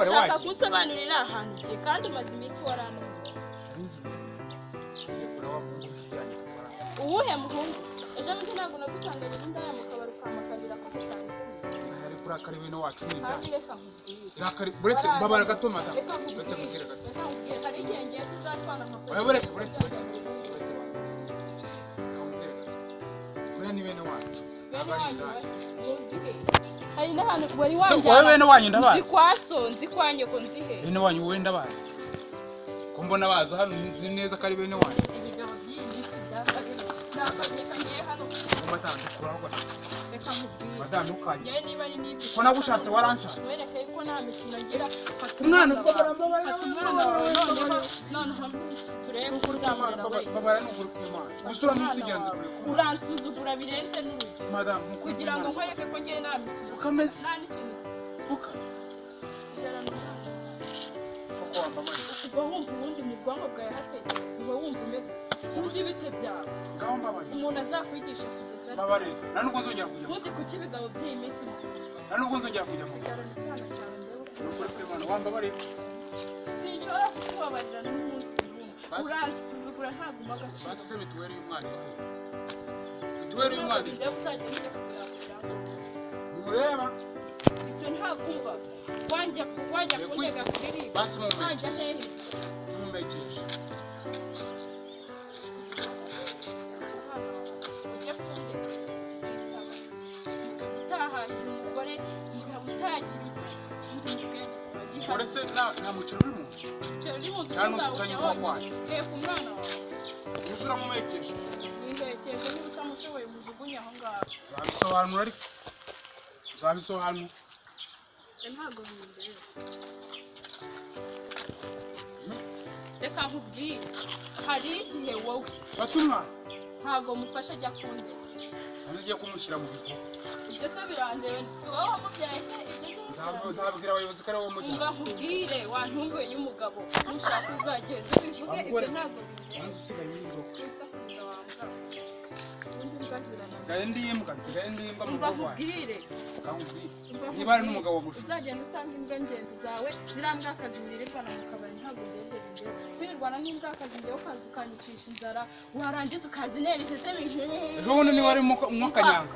Shaka kunsobanurira ahantu kandi umaze iminsi warananiwe. Uwuhe muhungu? Ejo bundi ntabwo nagutanganye n'indaya mu kabari ukamakanira ko mutanga. Ari kurakara ibintu wacu n'inda. Reka nkubwire. Rakari buretse babara gatomata. Buretse kugira gato. Reka nkubwire hari igihe ngiye tuzatwana nka. Oya buretse. Ni bene wacu. Hari n'ahantu wari wanjye. Wowe bene wanyu ndabazi. Nzi kwanye ko nzihe. Bene wanyu wowe ndabazi. Ko mbona baza hano nzi neza ko ari bene wanyu. Reka nkubwire. Batandukanye. Yewe niba ari n'ibyo. Ko nagushatse waranshatse. Wereke ko nta mikino ngira. Umwana none turebe uko uzamarira we. Babara n'ukuri kw'Imana. Gusura munsi igenze kure. Uransuzugura birenze n'urugi. Madam, kugira ngo nkwereke ko ngiye nta mikino. Ukameze. Nta n'ikintu. Fuka. Koko wambaye. Uba wumva ubundi mu bwonko bwawe hatekereza. Uba wumva umeze. Kurya ibite byawe. Ngaho mbabaye. Umuntu azakwigisha kugeza. Mabare. Nta nubwo nzongera kujya. Ubundi kuki ibigabo by'iyi minsi. Nta nubwo nzongera kujya mu. Cyane cyane ndebe. Ukuri kw'Imana wambabare. Sinshobora kukubabarira n'umunsi n'umwe. Uransuzugura ntabwo umagaciro. Basi se mituweli y'umwana. Mituweli y'umwana. Mureba. Ibyo ntakumva. Wajya kunyega kuri. Basi mu. Wajya hehe? Mumegesha. Uretse nta muceri uri mu nzu. Muceri uri mu nzu. Nta n'utanye wakwanya. Reka umwana wawe. Usura mu megesha. Wihekeshe niba utamushoboye umujugunye aho ngaho. Zabisobanura ariko. Zabisobanura. Ntabwo bindeba. Reka nkubwire. Hari igihe wowe. Batuma. Ntabwo mufasha ajya kundeba. Ngiye kumushyira mu bikorwa. Ibyo se birandeba. Si wowe wamubyaye se nzabwira abayobozi ko ari wowe mujyana. Umva nkubwire wantunguye y'umugabo. Nushaka uzagenda ubivuge ibyo ntabwo bindeba. Gaende imbwa mu rugo rwawe. Niba ari n'umugabo mushuti. Uzagenda usanga imbwa ngenzi zawe zirambwakazi wirirwana mu kabari ntabwo ndende ndende. Kwirirwana n'imbwakazi ngewe ukaza ukanyicisha inzara warangiza ukazinereshe se bihere. Ejo ni wari mu kanyanga.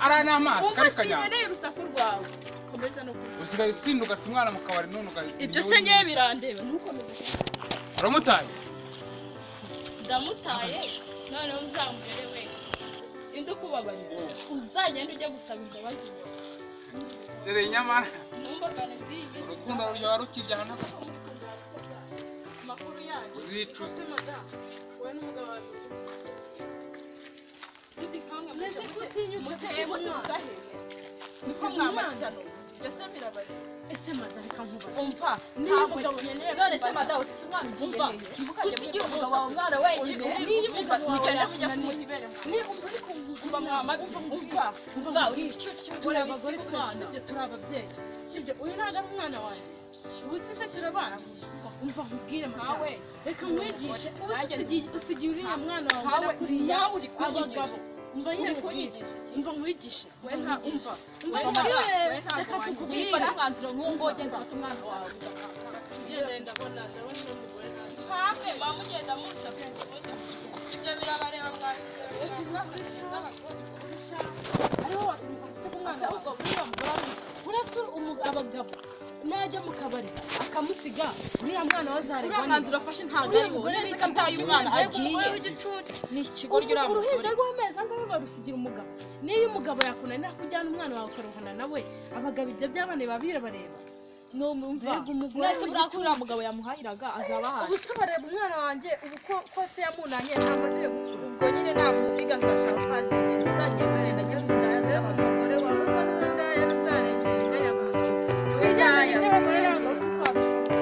Ari n'amazi kari kanyanga. Usigaye urusaku rwawe. Komeza no kuvuga. Usigaye usinduka umwana mu kabari none ugaye. Ibyo se ngewe birandeba ntukomeze. Uramutaye? Ndamutaye none uzambere we. Indi kubabarira uzagenda ujya gusaba imbabazi. Dere nyamara Numbagane zibi. Urukundo ruryo warukirya hano. Makuru yaje. Uzicuza. Wowe n'umugabo wawe. Ndi kanga mwese kutinyuka muteye mugahe. Niko mwamashyano. Ibyo se birabari. Ese madame kankuba. Umva ntabwo nyeneye. None se madame usimwana umva. Usigiye umugabo wawe mwana we. Niyo umugabo mugenda kujya kumuyibera. Ni umuri kumva mwamabi umva. Umva uri icyucu turi abagore twese turi ababyeyi. Sibyo uyu ntago ari umwana wawe. Ubusise turabana. Umva nkubwire mwawe. Reka mwigishe usigiye uriya mwana wawe kuriya uri kunyigisha. Umva kunyigisha. Umva nkwigishe. We nta umva. Umva reka tukubwire umwanzuro nk'uwo ugenda ufata umwana wawe. Ngenda ndabona n'umugore nanjye. Hamwe bamugenda muta ibyo birabareba mwashyize. Ariho wakumva ufite umwana ahubwo buriya mugore urasura abagabo najya mu kabari akamusiga uriya mwana wazareba uriya mwanzuro afashe ntabwo ari wowe neza ko ataye umwana agiye ni ikigoryi uriya mugore uruhinja rw'amezi angahe barusigira umugabo niyo umugabo yakunanira kujyana umwana wawe ukaruhana nawe abagabo ibyo by'abana babire bareba numva nese buriya ko uriya mugabo yamuhahiraga azaba ahari ubu se bareba umwana wanjye ubu ko se yamunanye ntamajije gukura ubwo nyine namusiga azashaka ko azigenda uragiye guhenda njye n'umugore umugore wawe ubwo n'indaya n'ubwarengere inganya gusa twijyanye iby'abagore ntabwo uzi twabishobora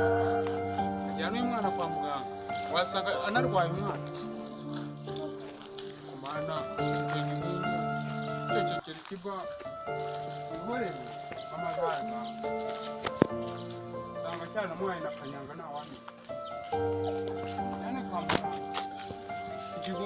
ajyana uyu mwana kwa muganga wasanga anarwaye umwana kumana cecekera ikiba ihorere amazaza usanga cyanamuhaye na kanyanga ntawamenya ajyane kwa muganga ikigo